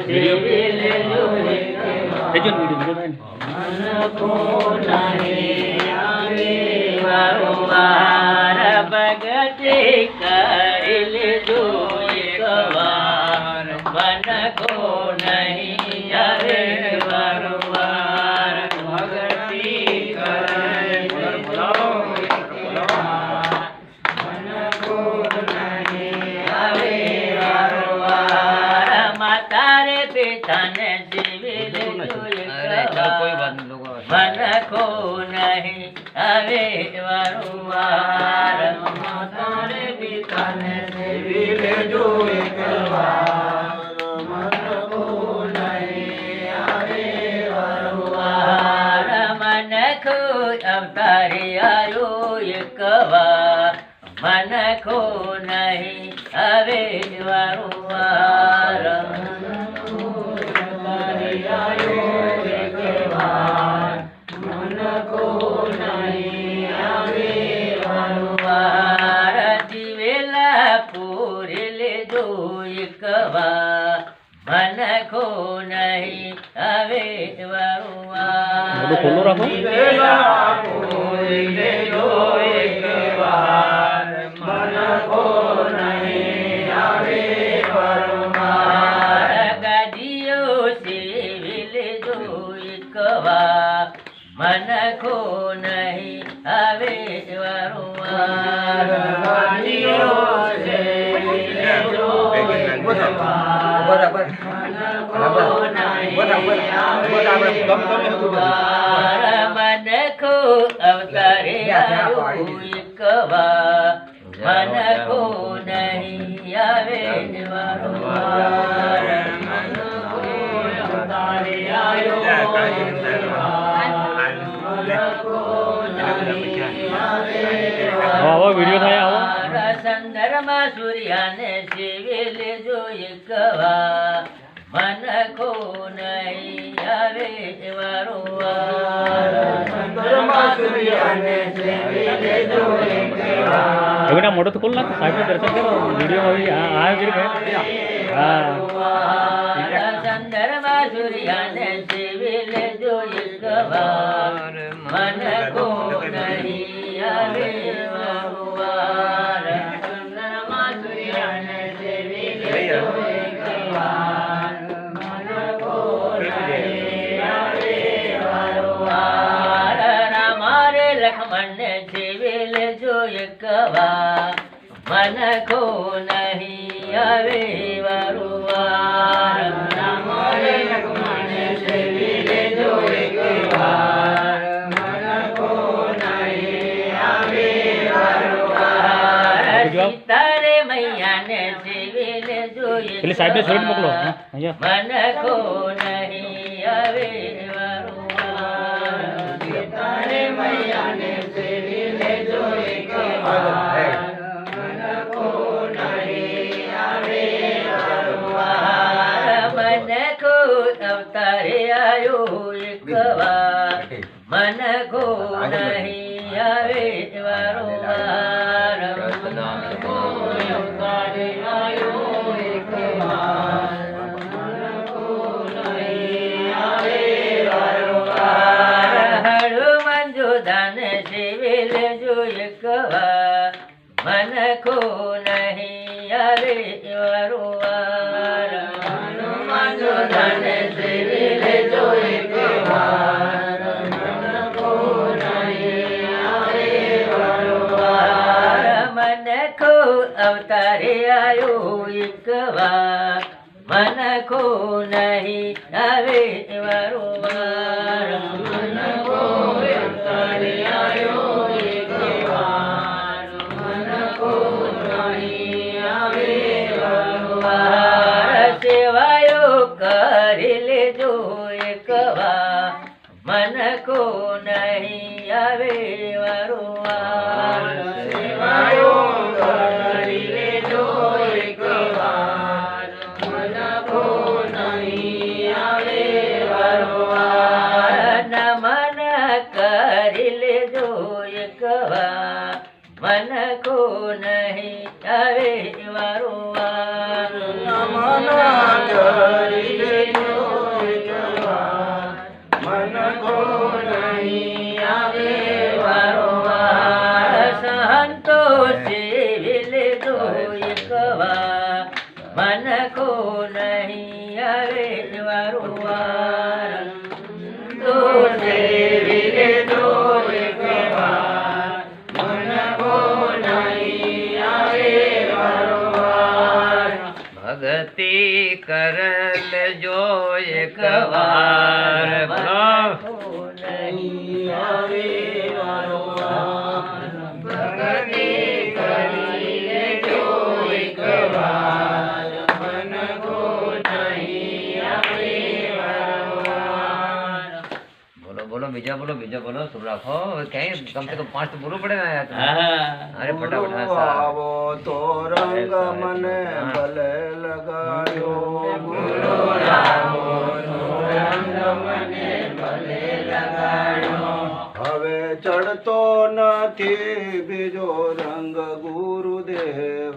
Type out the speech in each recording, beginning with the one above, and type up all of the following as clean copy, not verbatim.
સેવી લેજો મન કો નહીં આવે વારંવાર ભગતિ કરી લેજો એકવાર મન કો નહીં આવે વારંવાર ભગતિ કરી લેજો મન કો નહીં આવે વારંવાર માતા રે પિતાને સેવી લેજો મન કો નહીં આવે વારંવાર માતા રે પિતાને સેવી લેજો એકવાર મન કો નહીં આવે વારંવાર મન કો અવતારી આયો એકવાર મન કો નહીં આવે વારંવાર મન કો નહીં આવે વારંવાર ખોલો રાખો મન કો નહીં આવે વારંવાર ગાદીઓ સેવી લેજો એકવાર મન કો નહીં આવે વારંવાર ગાદીઓ સેવી લેજો બરાબર મન કો અવતારે આયો એકવાર મન કો નહીં આવે વારંવાર મન કો અવતારે આયો એકવાર મન કો નહીં આવે વિડિયો થાય આવો સંદર્ભમાં સૂર્યને સેવી લેજો એકવાર મન કો નહીં આવે વારંવાર સંદર્ભમાં સૂર્યને સેવી લેજો એકવાર હવે ના મોટો તો ખોલ ના સાહેબ ને દર્શન કરો વિડિયો આવી આ કરી હા સંદર્ભમાં સૂર્યને સેવી લેજો એકવાર મન કો નહીં આવે વારંવાર સંદર્ભમાં સૂર્યને સેવી લેજો એકવાર મન કો નહીં આવે વારંવાર રામ રે લક્ષ્મણને સેવી લેજો એકવાર મન કો નહીં આવે વારંવાર રામ રે લક્ષ્મણને સેવી લેજો એકવાર મન કો નહીં આવે વારંવાર સીતા રે મૈયાને સેવી લેજો પેલી સાહેબ ને સ્વીટ મોકલો અહીંયા મન કો નહીં આવે વારંવાર સીતા રે મૈયાને સેવી લેજો એકવાર મન કો નહીં આવે વારંવાર મન કો અવતારે આયો એકવાર મન કો નહીં આવે વારંવાર મન કો અવતારે આયો એકવાર મન કો નહીં આવે વારંવાર હનુમાન જોધાને સેવી લેજો એકવાર મન કો નહીં આવે વારંવાર હનુમાન જોધાને સેવી લેજો એકવાર મન કો નહીં આવે વારંવાર મન કો અવતારે આયો એકવાર મન કો નહીં આવે વારંવાર મન કો અવતારે આયો એકવાર મન કો નહીં આવે વારંવાર સેવાયો કરી લેજો એકવાર મન કો નહીં આવે વારંવાર સેવાયો કરી લેજો એકવાર મન કો નહીં આવે વારંવાર નમન કરી લેજો એકવાર મન કો નહીં આવે વારંવાર નમન કરી લેજો એક વાર બોલો બોલો બોલો બીજા બોલો શું રાખો કઈ કમ સે કમ 5 તો બોલવું પડે ને યાર અરે ફટાફટ હા સાહેબ. આવો તો રંગ મને ભલે લગાડ્યો ગુરુ હવે ચડતો નથી બીજો રંગ ગુરુદેવ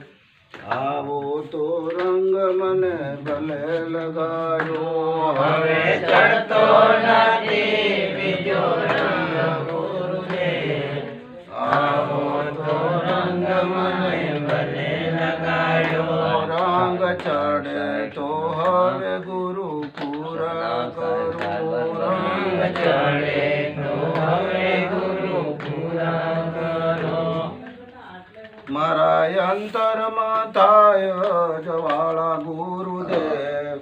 આવો તો રંગ મને ભલે લગાડ્યો હવે ચડતો નથી બીજો રંગ ગુરુદેવ આવો તો રંગ મને ભલે લગાડ્યો રંગ ચડે તો હવે ગુરુ પૂરા કરો રંગ ચડે તો હવે ગુરુ પૂરા કરો મારા અંતરમાં થાય જવાળા ગુરુદેવ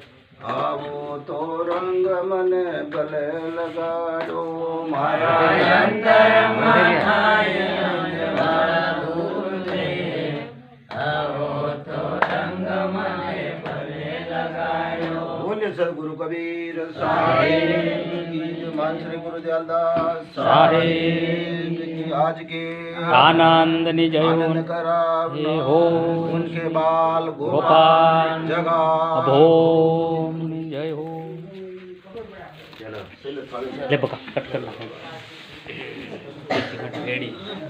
આવો તો રંગ મને ભલે લગાડો મારા અંતરમાં થાય જવાળા ગુરુદેવ આવો તો રંગ મને ભલે લગાડો બોલે સદગુરુ કબીર સાહેબ मान श्री गुरु दयालदास साहेब की आज के आनंद नि जय आनंद कराव हे हो उनके बाल गोपाल जगा अभोम नि जय हो चलो ले बका कट कर ला रेडी